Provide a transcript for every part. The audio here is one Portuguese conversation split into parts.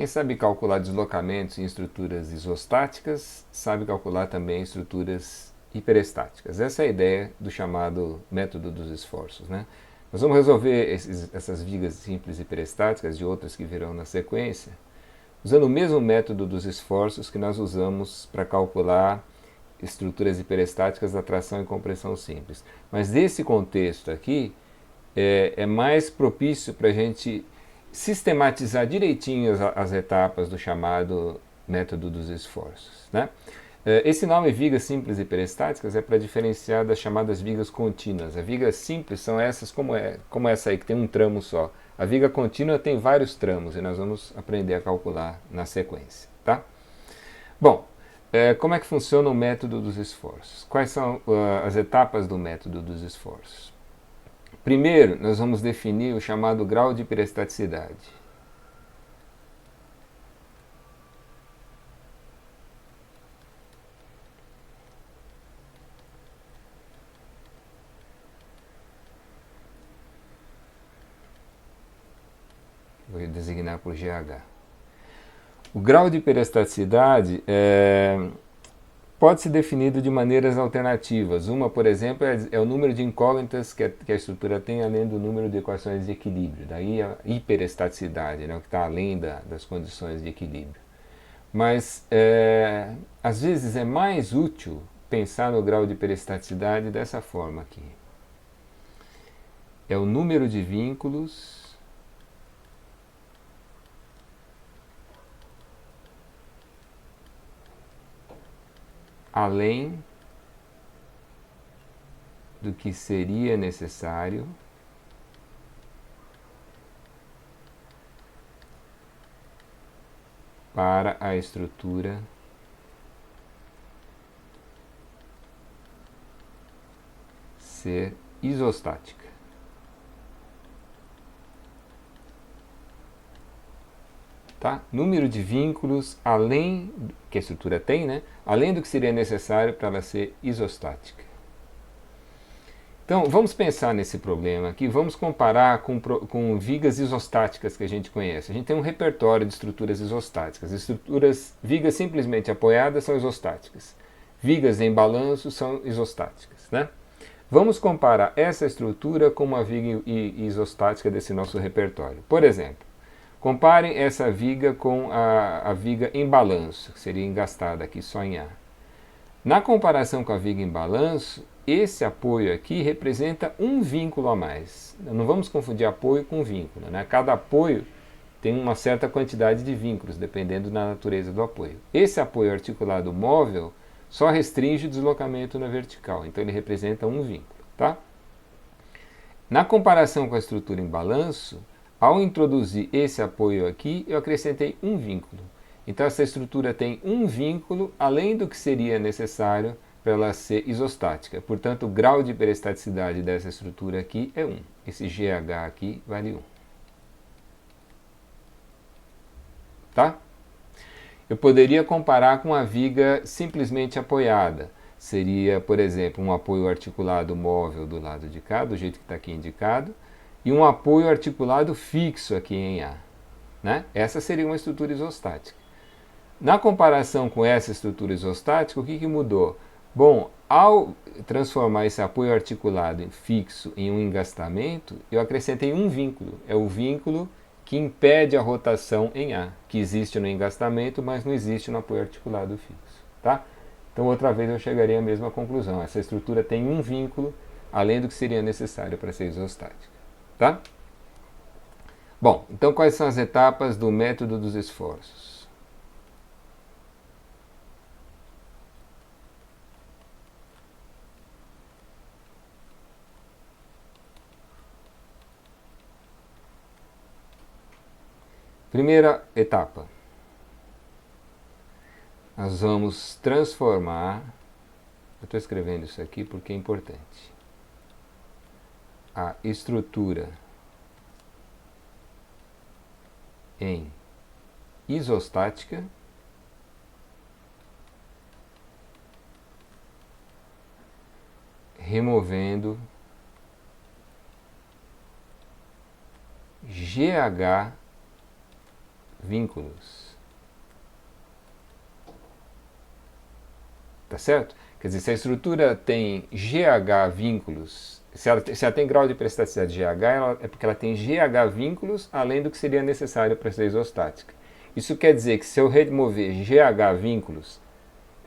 Quem sabe calcular deslocamentos em estruturas isostáticas, sabe calcular também estruturas hiperestáticas. Essa é a ideia do chamado método dos esforços, né? Nós vamos resolver essas vigas simples hiperestáticas e outras que virão na sequência, usando o mesmo método dos esforços que nós usamos para calcular estruturas hiperestáticas da tração e compressão simples. Mas nesse contexto aqui, é mais propício para a gente sistematizar direitinho as etapas do chamado método dos esforços, né? Esse nome vigas simples hiperestáticas é para diferenciar das chamadas vigas contínuas. As vigas simples são essas como essa aí, que tem um tramo só. A viga contínua tem vários tramos e nós vamos aprender a calcular na sequência, tá? Bom, como é que funciona o método dos esforços? Quais são as etapas do método dos esforços? Primeiro, nós vamos definir o chamado grau de hiperestaticidade. Vou designar por GH. O grau de hiperestaticidade pode ser definido de maneiras alternativas. Uma, por exemplo, é o número de incógnitas que a estrutura tem além do número de equações de equilíbrio. Daí a hiperestaticidade, né, o que está além das condições de equilíbrio. Mas, às vezes, é mais útil pensar no grau de hiperestaticidade dessa forma aqui. É o número de vínculos além do que seria necessário para a estrutura ser isostática. Tá? Número de vínculos além que a estrutura tem, né? Além do que seria necessário para ela ser isostática. Então, vamos pensar nesse problema aqui, vamos comparar com vigas isostáticas que a gente conhece. A gente tem um repertório de estruturas isostáticas. Vigas simplesmente apoiadas são isostáticas. Vigas em balanço são isostáticas, né? Vamos comparar essa estrutura com uma viga isostática desse nosso repertório. Por exemplo, comparem essa viga com a viga em balanço, que seria engastada aqui só em A. Na comparação com a viga em balanço, esse apoio aqui representa um vínculo a mais. Não vamos confundir apoio com vínculo, né? Cada apoio tem uma certa quantidade de vínculos, dependendo da natureza do apoio. Esse apoio articulado móvel só restringe o deslocamento na vertical, então ele representa um vínculo, tá? Na comparação com a estrutura em balanço, ao introduzir esse apoio aqui, eu acrescentei um vínculo. Então essa estrutura tem um vínculo além do que seria necessário para ela ser isostática. Portanto, o grau de hiperestaticidade dessa estrutura aqui é 1. Esse GH aqui vale 1. Tá? Eu poderia comparar com a viga simplesmente apoiada. Seria, por exemplo, um apoio articulado móvel do lado de cá, do jeito que está aqui indicado, e um apoio articulado fixo aqui em A. Né? Essa seria uma estrutura isostática. Na comparação com essa estrutura isostática, o que mudou? Bom, ao transformar esse apoio articulado fixo em um engastamento, eu acrescentei um vínculo. É o vínculo que impede a rotação em A, que existe no engastamento, mas não existe no apoio articulado fixo. Tá? Então, outra vez eu chegaria à mesma conclusão. Essa estrutura tem um vínculo, além do que seria necessário para ser isostática. Tá? Bom, então quais são as etapas do método dos esforços? Primeira etapa. Nós vamos transformar, eu estou escrevendo isso aqui porque é importante, a estrutura em isostática removendo GH vínculos. Tá certo? Quer dizer, se a estrutura tem GH vínculos, se ela tem grau de peristaticidade GH, é porque ela tem GH vínculos além do que seria necessário para ser isostática. Isso quer dizer que se eu remover GH vínculos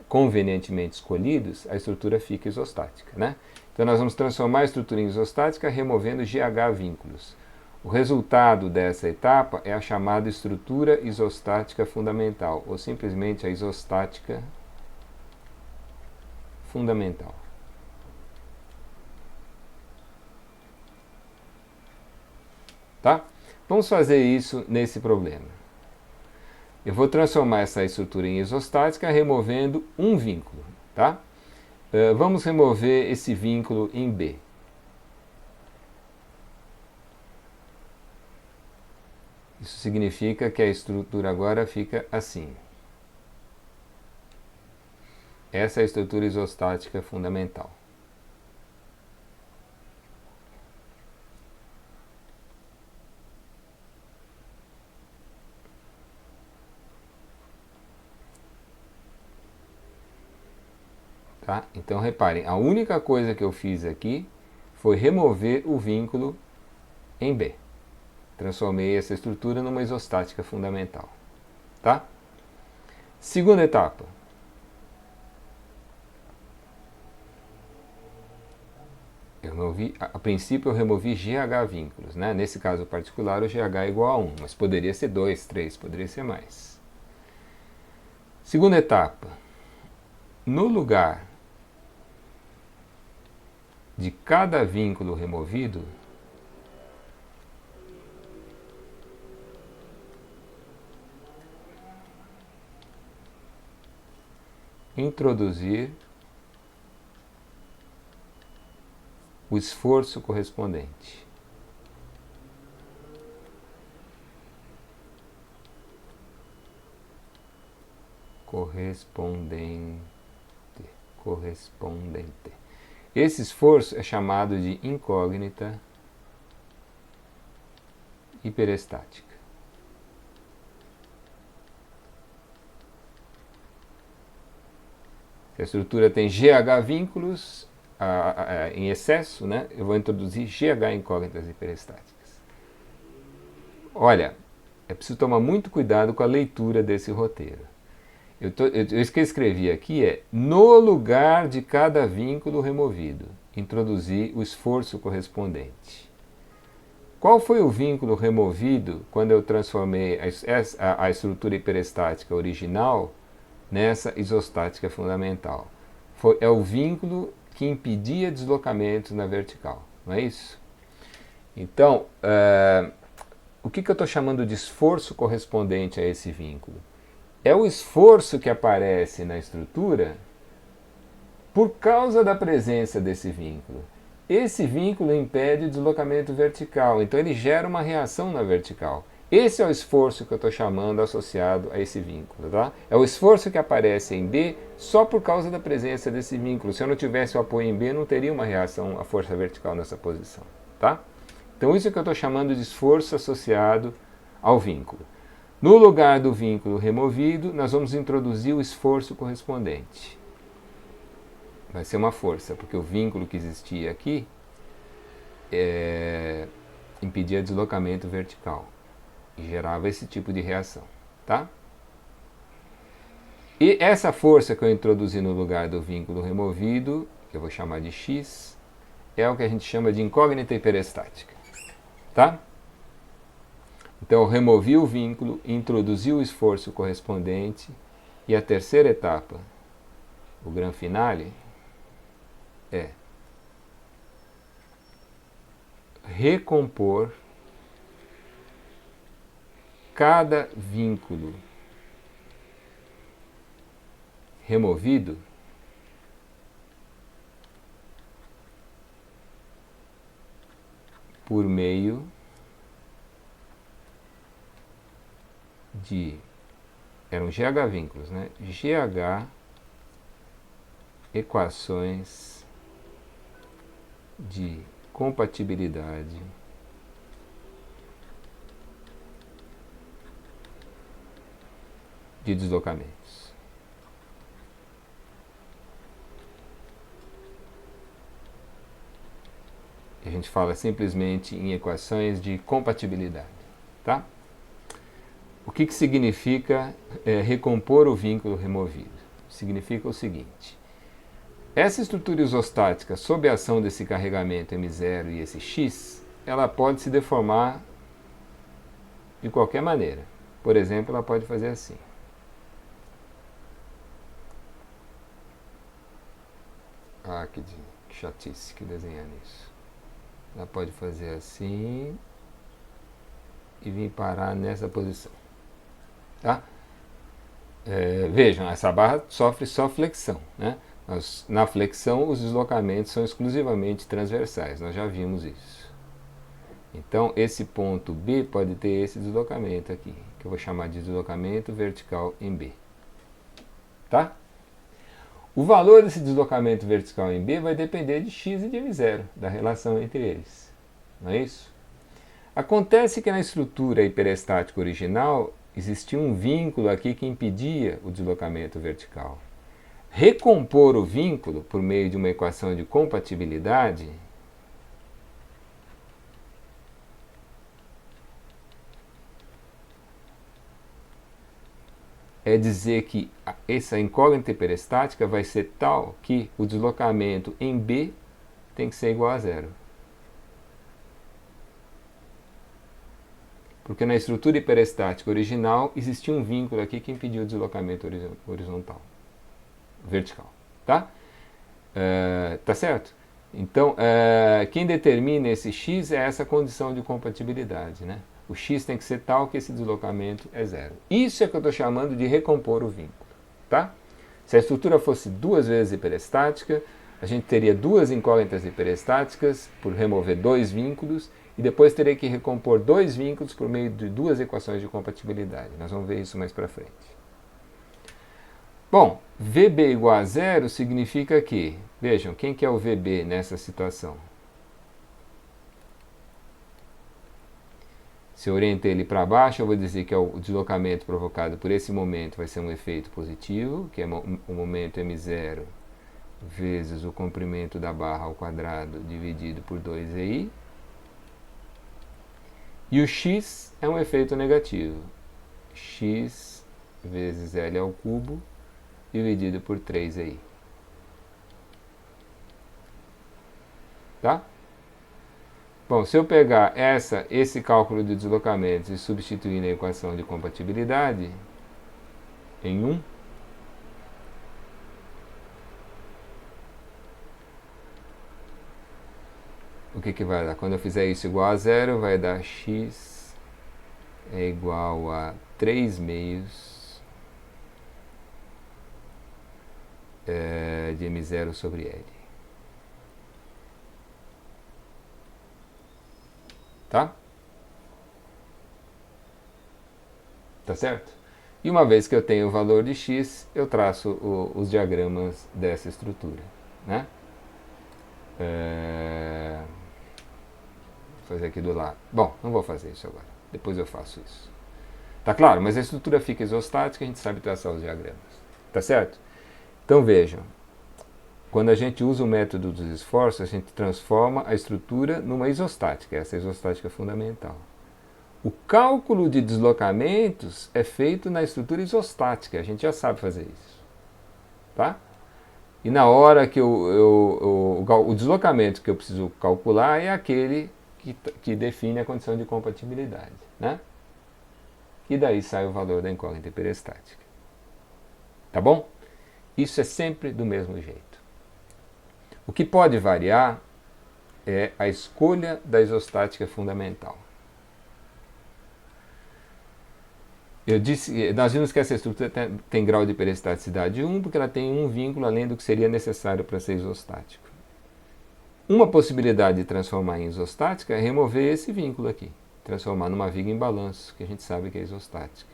convenientemente escolhidos, a estrutura fica isostática, né? Então nós vamos transformar a estrutura em isostática removendo GH vínculos. O resultado dessa etapa é a chamada estrutura isostática fundamental, ou simplesmente a isostática fundamental. Tá? Vamos fazer isso nesse problema. Eu vou transformar essa estrutura em isostática removendo um vínculo. Tá? Vamos remover esse vínculo em B. Isso significa que a estrutura agora fica assim. Essa é a estrutura isostática fundamental. Tá? Então reparem, a única coisa que eu fiz aqui foi remover o vínculo em B. Transformei essa estrutura numa isostática fundamental. Tá? Segunda etapa. A princípio eu removi GH vínculos, né? Nesse caso particular o GH é igual a 1, mas poderia ser 2, 3, poderia ser mais. Segunda etapa, no lugar de cada vínculo removido, introduzir o esforço correspondente. Correspondente. Esse esforço é chamado de incógnita hiperestática. Se a estrutura tem GH vínculos em excesso, né, eu vou introduzir GH incógnitas hiperestáticas. Olha, é preciso tomar muito cuidado com a leitura desse roteiro. Isso que eu escrevi aqui é no lugar de cada vínculo removido, introduzir o esforço correspondente. Qual foi o vínculo removido quando eu transformei a estrutura hiperestática original nessa isostática fundamental? É o vínculo que impedia deslocamentos na vertical, não é isso? Então, o que eu estou chamando de esforço correspondente a esse vínculo? É o esforço que aparece na estrutura por causa da presença desse vínculo. Esse vínculo impede o deslocamento vertical, então ele gera uma reação na vertical. Esse é o esforço que eu estou chamando associado a esse vínculo. Tá? É o esforço que aparece em B só por causa da presença desse vínculo. Se eu não tivesse o apoio em B, não teria uma reação à força vertical nessa posição. Tá? Então isso é que eu estou chamando de esforço associado ao vínculo. No lugar do vínculo removido, nós vamos introduzir o esforço correspondente. Vai ser uma força, porque o vínculo que existia aqui impedia deslocamento vertical e gerava esse tipo de reação. Tá? E essa força que eu introduzi no lugar do vínculo removido, que eu vou chamar de X, é o que a gente chama de incógnita hiperestática. Tá? Então eu removi o vínculo, introduzi o esforço correspondente e a terceira etapa, o gran finale, é recompor cada vínculo removido por meio de, eram GH vínculos, né? GH equações de compatibilidade de deslocamentos. A gente fala simplesmente em equações de compatibilidade, tá? O que significa recompor o vínculo removido? Significa o seguinte: essa estrutura isostática, sob a ação desse carregamento M0 e esse X, ela pode se deformar de qualquer maneira. Por exemplo, ela pode fazer assim. Ah, que chatice que desenhar nisso. Ela pode fazer assim e vir parar nessa posição. Tá? Vejam, essa barra sofre só flexão, né? Na flexão, os deslocamentos são exclusivamente transversais, nós já vimos isso. Então, esse ponto B pode ter esse deslocamento aqui, que eu vou chamar de deslocamento vertical em B. Tá? O valor desse deslocamento vertical em B vai depender de x e de m0, da relação entre eles. Não é isso? Acontece que na estrutura hiperestática original existia um vínculo aqui que impedia o deslocamento vertical. Recompor o vínculo por meio de uma equação de compatibilidade é dizer que essa incógnita hiperestática vai ser tal que o deslocamento em B tem que ser igual a zero. Porque na estrutura hiperestática original existia um vínculo aqui que impedia o deslocamento horizontal, vertical. Tá? Tá certo? Então, quem determina esse x é essa condição de compatibilidade, né? O x tem que ser tal que esse deslocamento é zero. Isso é que eu estou chamando de recompor o vínculo. Tá? Se a estrutura fosse duas vezes hiperestática, a gente teria duas incógnitas hiperestáticas por remover dois vínculos e depois teria que recompor dois vínculos por meio de duas equações de compatibilidade. Nós vamos ver isso mais para frente. Bom, VB igual a zero significa que, vejam, quem que é o VB nessa situação? Se eu orientei ele para baixo, eu vou dizer que o deslocamento provocado por esse momento vai ser um efeito positivo, que é o momento M0 vezes o comprimento da barra ao quadrado dividido por 2EI. E o x é um efeito negativo, x vezes L ao cubo dividido por 3EI. Tá? Bom, se eu pegar esse cálculo de deslocamentos e substituir na equação de compatibilidade em 1, o que vai dar? Quando eu fizer isso igual a zero, vai dar x é igual a 3 meios de M0 sobre L. Tá? Tá certo? E uma vez que eu tenho o valor de x, eu traço os diagramas dessa estrutura, né? Vou fazer aqui do lado. Bom, não vou fazer isso agora. Depois eu faço isso. Tá claro? Mas a estrutura fica isostática, a gente sabe traçar os diagramas. Tá certo? Então vejam. Quando a gente usa o método dos esforços, a gente transforma a estrutura numa isostática. Essa é a isostática fundamental. O cálculo de deslocamentos é feito na estrutura isostática. A gente já sabe fazer isso. Tá? E na hora que o deslocamento que eu preciso calcular é aquele que define a condição de compatibilidade, né? E daí sai o valor da incógnita hiperestática. Tá bom? Isso é sempre do mesmo jeito. O que pode variar é a escolha da isostática fundamental. Nós vimos que essa estrutura tem grau de hiperestaticidade 1, porque ela tem um vínculo além do que seria necessário para ser isostático. Uma possibilidade de transformar em isostática é remover esse vínculo aqui, transformar numa viga em balanço, que a gente sabe que é isostática.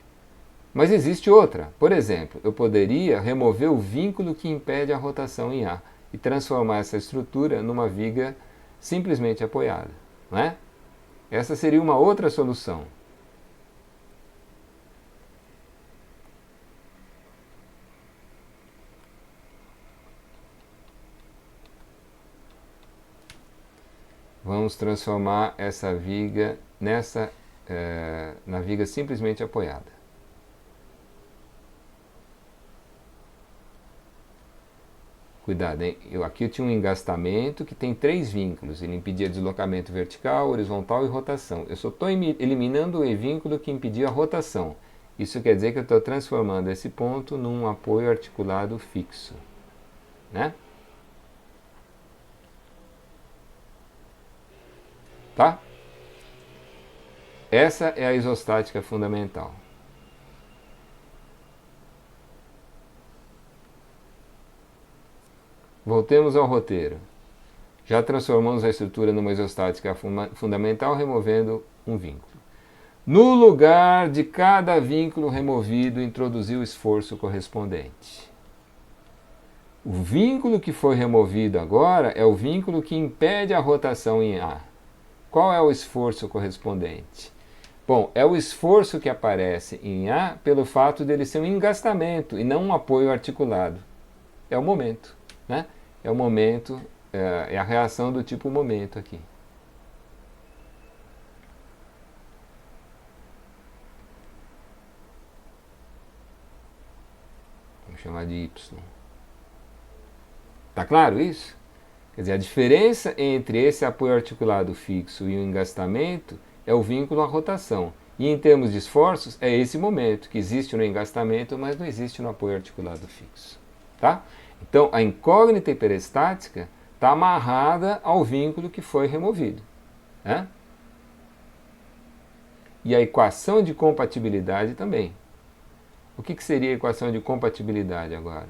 Mas existe outra. Por exemplo, eu poderia remover o vínculo que impede a rotação em A e transformar essa estrutura numa viga simplesmente apoiada, não é? Essa seria uma outra solução. vamos transformar essa viga na viga simplesmente apoiada. Cuidado, hein? Aqui eu tinha um engastamento que tem 3 vínculos. Ele impedia deslocamento vertical, horizontal e rotação. Eu só estou eliminando o vínculo que impedia a rotação. Isso quer dizer que eu estou transformando esse ponto num apoio articulado fixo, né? Tá? Essa é a isostática fundamental. Voltemos ao roteiro. Já transformamos a estrutura numa isostática fundamental, removendo um vínculo. No lugar de cada vínculo removido, introduziu o esforço correspondente. O vínculo que foi removido agora é o vínculo que impede a rotação em A. Qual é o esforço correspondente? Bom, é o esforço que aparece em A pelo fato dele ser um engastamento e não um apoio articulado. É o momento, né? É o momento, é a reação do tipo momento aqui. Vamos chamar de Y. Tá claro isso? Quer dizer, a diferença entre esse apoio articulado fixo e o engastamento é o vínculo à rotação. E em termos de esforços, é esse momento que existe no engastamento, mas não existe no apoio articulado fixo. Tá? Então, a incógnita hiperestática está amarrada ao vínculo que foi removido. Né? E a equação de compatibilidade também. O que seria a equação de compatibilidade agora?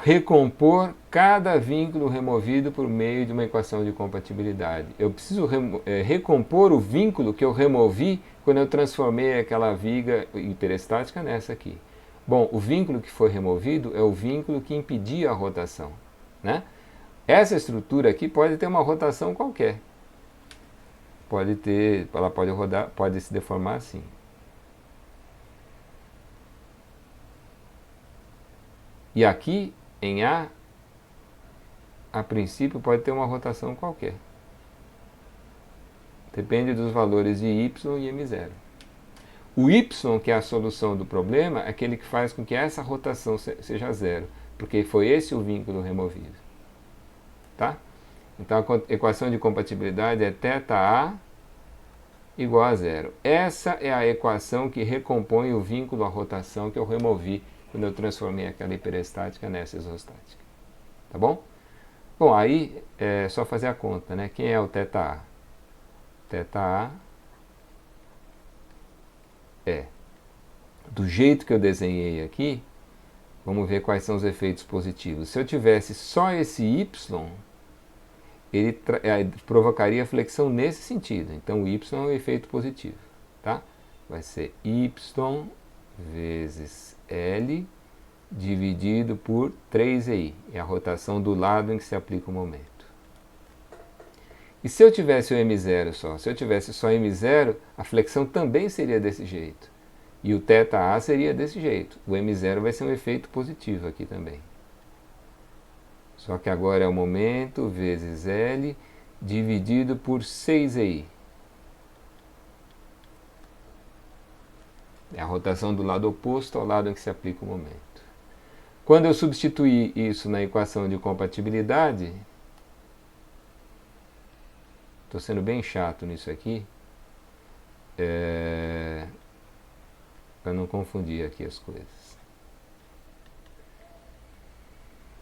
Recompor cada vínculo removido por meio de uma equação de compatibilidade. Eu preciso recompor o vínculo que eu removi quando eu transformei aquela viga hiperestática nessa aqui. Bom, o vínculo que foi removido é o vínculo que impedia a rotação, né? Essa estrutura aqui pode ter uma rotação qualquer. Ela pode rodar, pode se deformar assim. E aqui, em A princípio pode ter uma rotação qualquer. Depende dos valores de y e m0. O y, que é a solução do problema, é aquele que faz com que essa rotação seja zero, porque foi esse o vínculo removido. Tá? Então a equação de compatibilidade é θA igual a zero. Essa é a equação que recompõe o vínculo à rotação que eu removi quando eu transformei aquela hiperestática nessa isostática. Tá bom? Bom, aí é só fazer a conta, né? Quem é o θA? θA é, do jeito que eu desenhei aqui, vamos ver quais são os efeitos positivos. Se eu tivesse só esse y, ele provocaria flexão nesse sentido. Então o y é um efeito positivo. Tá? Vai ser y vezes L dividido por 3EI. É a rotação do lado em que se aplica o momento. E se eu tivesse o M0 só? Se eu tivesse só M0, a flexão também seria desse jeito. E o θA seria desse jeito. O M0 vai ser um efeito positivo aqui também. Só que agora é o momento vezes L dividido por 6EI. É a rotação do lado oposto ao lado em que se aplica o momento. Quando eu substituir isso na equação de compatibilidade, estou sendo bem chato nisso aqui, para não confundir aqui as coisas.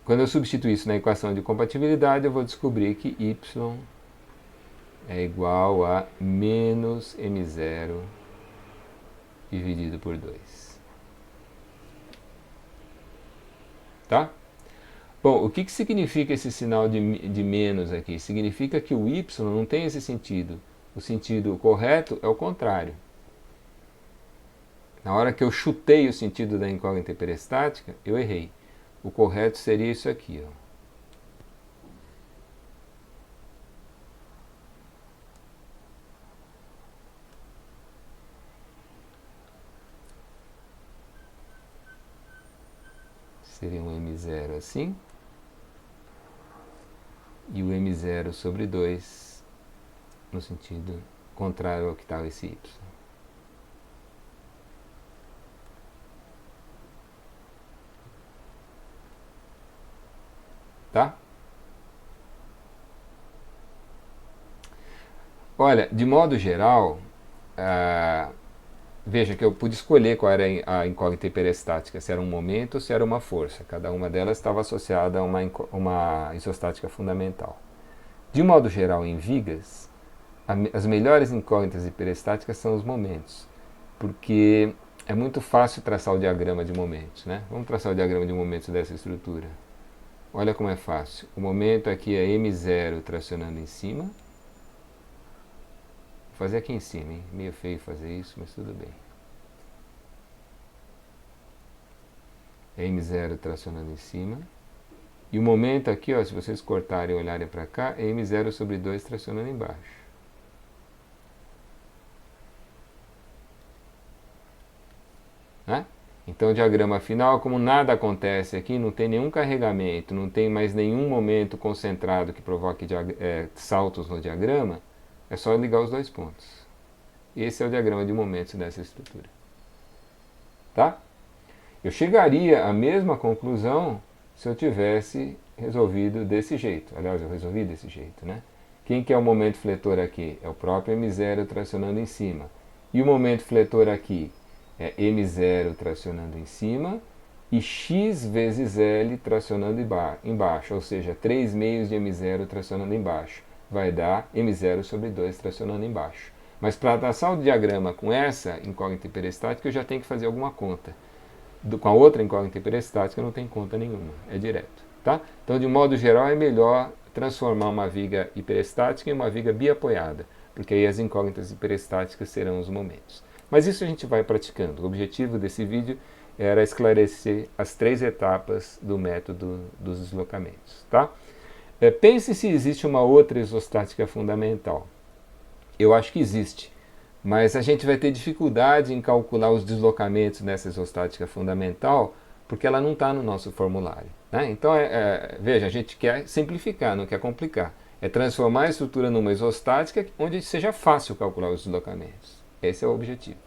Quando eu substituir isso na equação de compatibilidade, eu vou descobrir que y é igual a menos m0 dividido por 2. Tá? Bom, o que significa esse sinal de menos aqui? Significa que o y não tem esse sentido. O sentido correto é o contrário. Na hora que eu chutei o sentido da incógnita hiperestática, eu errei. O correto seria isso aqui, ó. seria um m0 assim, e o m0 sobre 2 no sentido contrário ao que estava esse y. Tá? Olha, de modo geral, veja que eu pude escolher qual era a incógnita hiperestática, se era um momento ou se era uma força. Cada uma delas estava associada a uma isostática fundamental. De modo geral, em vigas, as melhores incógnitas hiperestáticas são os momentos, porque é muito fácil traçar o diagrama de momentos, né? Vamos traçar o diagrama de momentos dessa estrutura. Olha como é fácil. O momento aqui é m0 tracionando em cima. Vou fazer aqui em cima, hein? Meio feio fazer isso, mas tudo bem. É m0 tracionando em cima. E o momento aqui, ó, se vocês cortarem e olharem para cá, é m0 sobre 2 tracionando embaixo. Né? Então o diagrama final, como nada acontece aqui, não tem nenhum carregamento, não tem mais nenhum momento concentrado que provoque saltos no diagrama, é só ligar os dois pontos. Esse é o diagrama de momentos dessa estrutura. Tá? Eu chegaria à mesma conclusão se eu tivesse resolvido desse jeito. Aliás, eu resolvi desse jeito, né? Quem que é o momento fletor aqui? É o próprio m0 tracionando em cima. E o momento fletor aqui é m0 tracionando em cima e x vezes L tracionando embaixo, ou seja, 3 meios de m0 tracionando embaixo. Vai dar m0 sobre 2 tracionando embaixo. Mas para traçar o diagrama com essa incógnita hiperestática, eu já tenho que fazer alguma conta. Com a outra incógnita hiperestática não tem conta nenhuma, é direto. Tá? Então, de modo geral, é melhor transformar uma viga hiperestática em uma viga biapoiada, porque aí as incógnitas hiperestáticas serão os momentos. Mas isso a gente vai praticando. O objetivo desse vídeo era esclarecer as 3 etapas do método dos deslocamentos. Tá? Pense se existe uma outra isostática fundamental. Eu acho que existe, mas a gente vai ter dificuldade em calcular os deslocamentos nessa isostática fundamental, porque ela não está no nosso formulário. Né? Então, veja, a gente quer simplificar, não quer complicar. É transformar a estrutura numa isostática onde seja fácil calcular os deslocamentos. Esse é o objetivo.